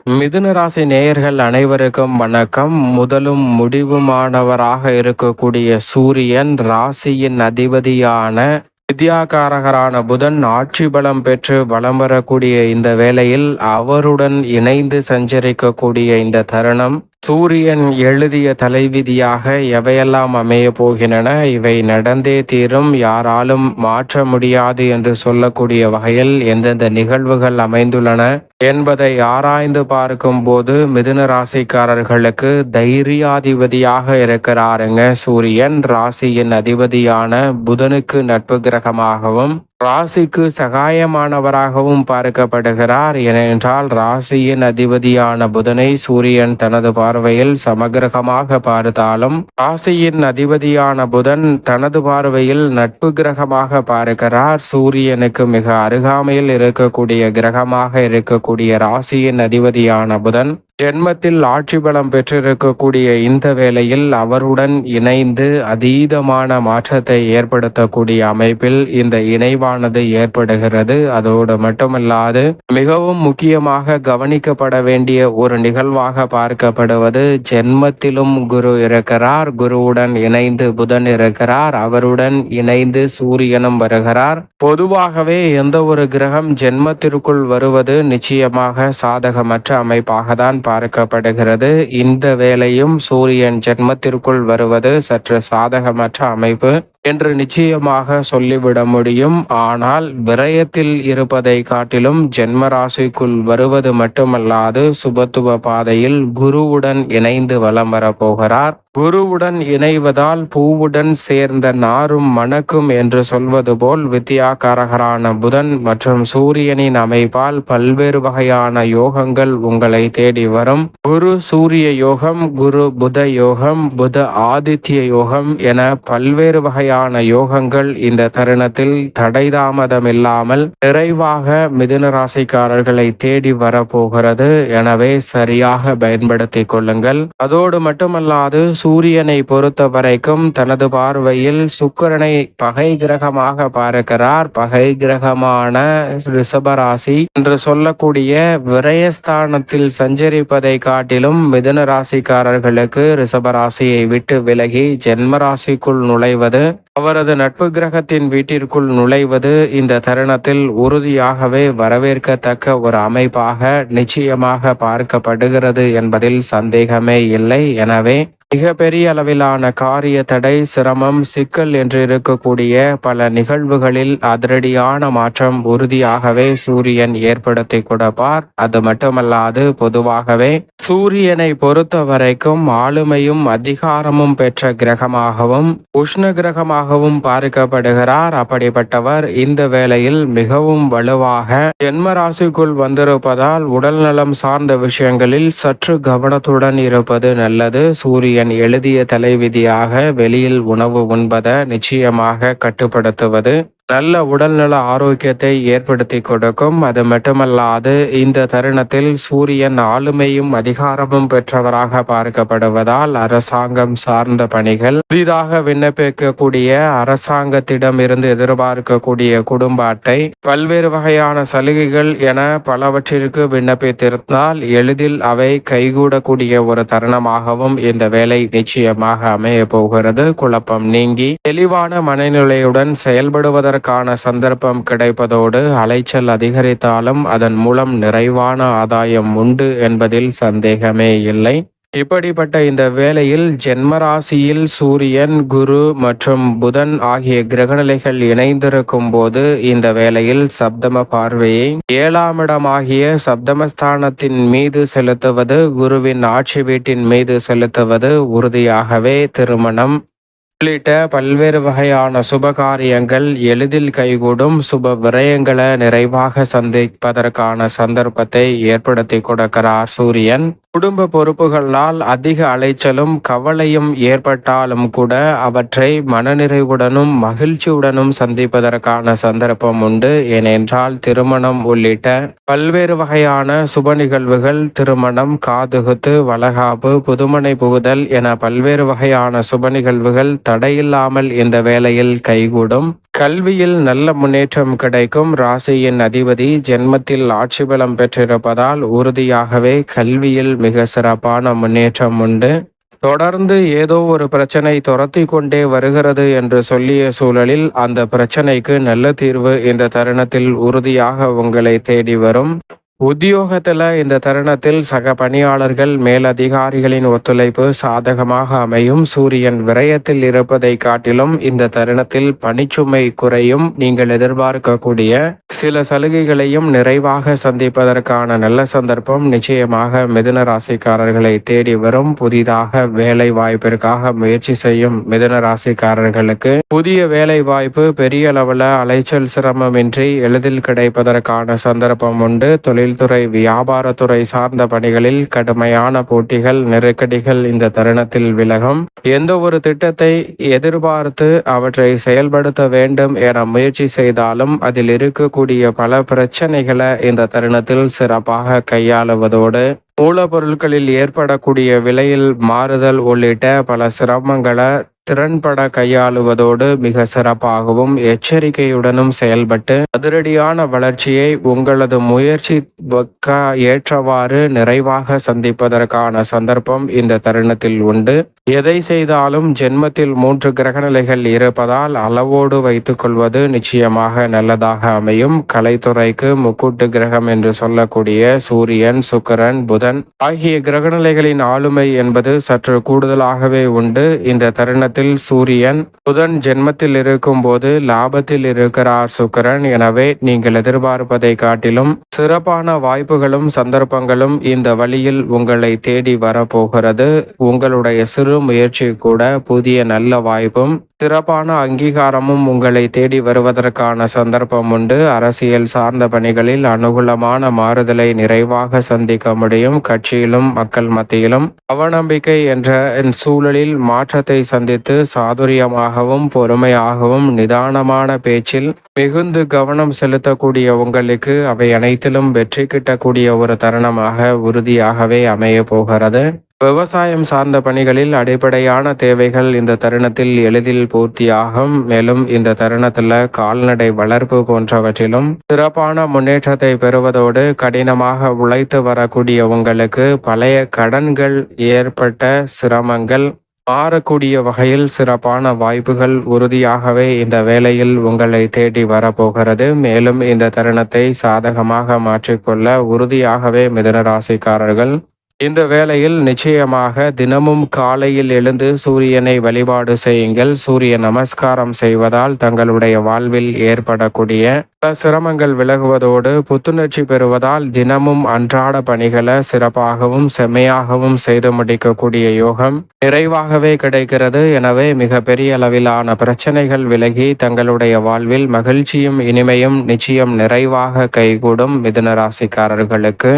மிதுன ராசி நேயர்கள் அனைவருக்கும் வணக்கம். முதலும் முடிவுமானவராக இருக்கக்கூடிய சூரியன் ராசியின் அதிபதியான வித்யாகாரகரான புதன் ஆட்சி பலம் பெற்று வலம் வரக்கூடிய இந்த வேளையில் அவருடன் இணைந்து சஞ்சரிக்கக்கூடிய இந்த தருணம் சூரியன் எழுதிய தலைவிதியாக எவையெல்லாம் அமைய போகின்றன, இவை நடந்தே தீரும், யாராலும் மாற்ற முடியாது என்று சொல்லக்கூடிய வகையில் எந்தெந்த நிகழ்வுகள் அமைந்துள்ளன என்பதை ஆராய்ந்து பார்க்கும் போது மிதுன ராசிக்காரர்களுக்கு தைரியாதிபதியாக இருக்கிறாருங்க சூரியன். ராசியின் அதிபதியான புதனுக்கு நட்பு கிரகமாகவும் ராசிக்கு சகாயமானவராகவும் பார்க்கப்படுகிறார். ஏனென்றால் ராசியின் அதிபதியான புதனை சூரியன் தனது பார்வையில் சமகிரகமாக பார்த்தாலும் ராசியின் அதிபதியான புதன் தனது பார்வையில் நட்பு கிரகமாக பார்க்கிறார். சூரியனுக்கு மிக அருகாமையில் இருக்கக்கூடிய கிரகமாக இருக்கக்கூடிய ராசியின் அதிபதியான புதன் ஜென்மத்தில் ஆட்சி பலம் பெற்றிருக்கக்கூடிய இந்த வேளையில் அவருடன் இணைந்து அதீதமான மாற்றத்தை ஏற்படுத்தக்கூடிய அமைப்பில் இந்த இணைவானது ஏற்படுகிறது. அதோடு மட்டுமல்லாது மிகவும் முக்கியமாக கவனிக்கப்பட வேண்டிய ஒரு நிகழ்வாக பார்க்கப்படுவது ஜென்மத்திலும் குரு இருக்கிறார். குருவுடன் இணைந்து புதன் இருக்கிறார். அவருடன் இணைந்து சூரியனும் வருகிறார். பொதுவாகவே எந்த ஒரு கிரகம் ஜென்மத்திற்குள் வருவது நிச்சயமாக சாதகமற்ற அமைப்பாக தான் பார்க்கப்படுகிறது. இந்த வேளையும் சூரியன் ஜென்மத்திற்குள் வருவது சற்று சாதகமற்ற அமைப்பு என்று நிச்சயமாக சொல்லிவிட முடியும். ஆனால் விரயத்தில் இருப்பதை காட்டிலும் ஜென்ம ராசிக்குள் வருவது மட்டுமல்லாது சுபத்துவ பாதையில் குருவுடன் இணைந்து வலம் வரப்போகிறார். குருவுடன் இணைவதால் பூவுடன் சேர்ந்த நாரும் மணக்கும் என்று சொல்வது போல் வித்யாகாரகரான புதன் மற்றும் சூரியனின் அமைப்பால் பல்வேறு வகையான யோகங்கள் உங்களை தேடி வரும். குரு சூரிய யோகம், குரு புத யோகம், புத ஆதித்ய யோகம் என பல்வேறு வகையான யோகங்கள் இந்த தருணத்தில் தடைதாமதமில்லாமல் நிறைவாக மிதுன ராசிக்காரர்களை தேடி வரப்போகிறது. எனவே சரியாக பயன்படுத்திக் கொள்ளுங்கள். அதோடு மட்டுமல்லாது சூரியனை பொறுத்த வரைக்கும் தனது பார்வையில் சுக்கிரனை பகை கிரகமாக பார்க்கிறார். பகை கிரகமான ரிஷபராசி என்று சொல்லக்கூடிய விரயஸ்தானத்தில் சஞ்சரிப்பதை காட்டிலும் மிதுன ராசிக்காரர்களுக்கு ரிஷபராசியை விட்டு விலகி ஜென்ம ராசிக்குள் நுழைவது, அவரது நட்பு கிரகத்தின் வீட்டிற்குள் நுழைவது இந்த தருணத்தில் உறுதியாகவே வரவேற்கத்தக்க ஒரு அமைப்பாக நிச்சயமாக பார்க்கப்படுகிறது என்பதில் சந்தேகமே இல்லை. எனவே மிகப்பெரிய அளவிலான காரிய தடை, சிரமம், சிக்கல் என்று இருக்கக்கூடிய பல நிகழ்வுகளில் அதிரடியான மாற்றம் உறுதியாகவே சூரியன் ஏற்படுத்தி கொடுப்பார். அது மட்டுமல்லாது பொதுவாகவே சூரியனை பொறுத்த வரைக்கும் ஆளுமையும் அதிகாரமும் பெற்ற கிரகமாகவும் உஷ்ண கிரகமாகவும் பார்க்கப்படுகிறார். அப்படிப்பட்டவர் இந்த வேளையில் மிகவும் வலுவாக ஜென்ம ராசிக்குள் வந்திருப்பதால் உடல் நலம் சார்ந்த விஷயங்களில் சற்று கவனத்துடன் இருப்பது நல்லது. சூரியன் எழுதிய தலைவிதியாக வெளியில் உணவு உண்பதை நிச்சயமாக கட்டுப்படுத்துவது நல்ல உடல்நல ஆரோக்கியத்தை ஏற்படுத்தி கொடுக்கும். அது மட்டுமல்லாது இந்த தருணத்தில் சூரியன் ஆளுமையும் அதிகாரமும் பெற்றவராக பார்க்கப்படுவதால் அரசாங்கம் சார்ந்த பணிகள், புதிதாக விண்ணப்பிக்கக்கூடிய அரசாங்கத்திடம் இருந்து எதிர்பார்க்கக்கூடிய குடும்ப அட்டை, பல்வேறு வகையான சலுகைகள் என பலவற்றிற்கு விண்ணப்பித்திருந்தால் எளிதில் அவை கைகூடக்கூடிய ஒரு தருணமாகவும் இந்த வேலை நிச்சயமாக அமைய போகிறது. குழப்பம் நீங்கி தெளிவான மனநிலையுடன் செயல்படுவதற்கு சந்தர்ப்பம் கிடைப்பதோடு அலைச்சல் அதிகரித்தாலும் அதன் மூலம் நிறைவான ஆதாயம் உண்டு என்பதில் சந்தேகமே இல்லை. இப்படிப்பட்ட இந்த வேளையில் ஜென்மராசியில் சூரியன், குரு மற்றும் புதன் ஆகிய கிரகநிலைகள் இணைந்திருக்கும் போது இந்த வேளையில் சப்தம பார்வையை 7ஆம் இடமாகிய சப்தமஸ்தானத்தின் மீது செலுத்துவது, குருவின் ஆட்சி வீட்டின் மீது செலுத்துவது உறுதியாகவே திருமணம் உள்ளிட்ட பல்வேறு வகையான சுபகாரியங்கள் எளிதில் கைகூடும். சுப விரயங்களை நிறைவாக சந்திப்பதற்கான சந்தர்ப்பத்தை ஏற்படுத்தி கொடுக்கிறார் சூரியன். குடும்ப பொறுப்புகளால் அதிக அலைச்சலும் கவலையும் ஏற்பட்டாலும் கூட அவற்றை மனநிறைவுடனும் மகிழ்ச்சியுடனும் சந்திப்பதற்கான சந்தர்ப்பம் உண்டு. ஏனென்றால் திருமணம் உள்ளிட்ட பல்வேறு வகையான சுப நிகழ்வுகள், திருமணம், காதுகுத்து, வளகாப்பு, புதுமனை புகுதல் என பல்வேறு வகையான சுப நிகழ்வுகள் தடையில்லாமல் இந்த வேளையில் கைகூடும். கல்வியில் நல்ல முன்னேற்றம் கிடைக்கும். ராசியின் அதிபதி ஜென்மத்தில் ஆட்சி பலம் பெற்றிருப்பதால் உறுதியாகவே கல்வியில் மிக சிறப்பான முன்னேற்றம் உண்டு. தொடர்ந்து ஏதோ ஒரு பிரச்சனை துரத்தி கொண்டே வருகிறது என்று சொல்லிய சூழலில் அந்த பிரச்சனைக்கு நல்ல தீர்வு இந்த தருணத்தில் உறுதியாக உங்களை தேடி வரும். உத்தியோகத்தில் இந்த தருணத்தில் சக பணியாளர்கள், மேலதிகாரிகளின் ஒத்துழைப்பு சாதகமாக அமையும். சூரியன் விரயத்தில் இருப்பதை காட்டிலும் இந்த தருணத்தில் பணிச்சுமை குறையும். நீங்கள் எதிர்பார்க்கக்கூடிய சில சலுகைகளையும் நிறைவாக சந்திப்பதற்கான நல்ல சந்தர்ப்பம் நிச்சயமாக மிதுன ராசிக்காரர்களை தேடி வரும். புதிதாக வேலை வாய்ப்பிற்காக முயற்சி செய்யும் மிதுன ராசிக்காரர்களுக்கு புதிய வேலை வாய்ப்பு பெரிய அளவில் அலைச்சல் சிரமமின்றி எளிதில் கிடைப்பதற்கான சந்தர்ப்பம் உண்டு. தொழில்துறை, வியாபாரத்துறை சார்ந்த பணிகளில் கடுமையான போட்டிகள், நெருக்கடிகள் இந்த தருணத்தில் விலகும். எந்த ஒரு திட்டத்தை எதிர்பார்த்து அவற்றை செயல்படுத்த வேண்டும் என முயற்சி செய்தாலும் அதில் இருக்கக்கூடிய பல பிரச்சனைகளை இந்த தருணத்தில் சிறப்பாக கையாளுவதோடு மூலப்பொருட்களில் ஏற்படக்கூடிய விலையில் மாறுதல் உள்ளிட்ட பல சிரமங்களை திறன்பட கையாளுவதோடு மிக சிறப்பாகவும் எச்சரிக்கையுடனும் செயல்பட்டு அதிரடியான வளர்ச்சியை உங்களது முயற்சி ஏற்றவாறு நிறைவாக சந்திப்பதற்கான சந்தர்ப்பம் இந்த தருணத்தில் உண்டு. எதை செய்தாலும் ஜென்மத்தில் 3 கிரகநிலைகள் இருப்பதால் அளவோடு வைத்துக் கொள்வது நிச்சயமாக நல்லதாக அமையும். கலைத்துறைக்கு முக்கூட்டு கிரகம் என்று சொல்லக்கூடிய சூரியன், சுக்கிரன், புதன் ஆகிய கிரகநிலைகளின் ஆளுமை என்பது சற்று கூடுதலாகவே உண்டு. இந்த தருணத்தில் சூரியன், புதன் ஜென்மத்தில் இருக்கும் போது லாபத்தில் இருக்கிறார் சுக்கிரன். எனவே நீங்கள் எதிர்பார்ப்பதை காட்டிலும் சிறப்பான வாய்ப்புகளும் சந்தர்ப்பங்களும் இந்த வழியில் உங்களை தேடி வரப்போகிறது. உங்களுடைய சிறு முயற்சி கூட புதிய நல்ல வாய்ப்பும் சிறப்பான அங்கீகாரமும் உங்களை தேடி வருவதற்கான சந்தர்ப்பம் உண்டு. அரசியல் சார்ந்த பணிகளில் அனுகூலமான மாறுதலை நிறைவாக சந்திக்க முடியும். கட்சியிலும் மக்கள் மத்தியிலும் அவநம்பிக்கை என்ற சூழலில் மாற்றத்தை சந்தித்து சாதுரியமாகவும் பொறுமையாகவும் நிதானமான பேச்சில் மிகுந்து கவனம் செலுத்தக்கூடிய உங்களுக்கு அவை அனைத்திலும் வெற்றி கிட்டக்கூடிய ஒரு தருணமாக உறுதியாகவே அமைய போகிறது. விவசாயம் சார்ந்த பணிகளில் அடிப்படையான தேவைகள் இந்த தருணத்தில் எளிதில் பூர்த்தியாகும். மேலும் இந்த தருணத்தில் கால்நடை வளர்ப்பு போன்றவற்றிலும் சிறப்பான முன்னேற்றத்தை பெறுவதோடு கடினமாக உழைத்து வரக்கூடிய உங்களுக்கு பழைய கடன்கள் ஏற்பட்ட சிரமங்கள் மாறக்கூடிய வகையில் சிறப்பான வாய்ப்புகள் உறுதியாகவே இந்த வேளையில் உங்களை தேடி வரப்போகிறது. மேலும் இந்த தருணத்தை சாதகமாக மாற்றிக்கொள்ள உறுதியாகவே மிதுன ராசிக்காரர்கள் இந்த வேளையில் நிச்சயமாக தினமும் காலையில் எழுந்து சூரியனை வழிபாடு செய்யுங்கள். சூரிய நமஸ்காரம் செய்வதால் தங்களுடைய வாழ்வில் ஏற்படக்கூடிய சிரமங்கள் விலகுவதோடு புத்துணர்ச்சி பெறுவதால் தினமும் அன்றாட பணிகளை சிறப்பாகவும் செம்மையாகவும் செய்து முடிக்கக்கூடிய யோகம் நிறைவாகவே கிடைக்கிறது. எனவே மிக பெரிய அளவிலான பிரச்சனைகள் விலகி தங்களுடைய வாழ்வில் மகிழ்ச்சியும் இனிமையும் நிச்சயம் நிறைவாக கைகூடும் மிதுன ராசிக்காரர்களுக்கு.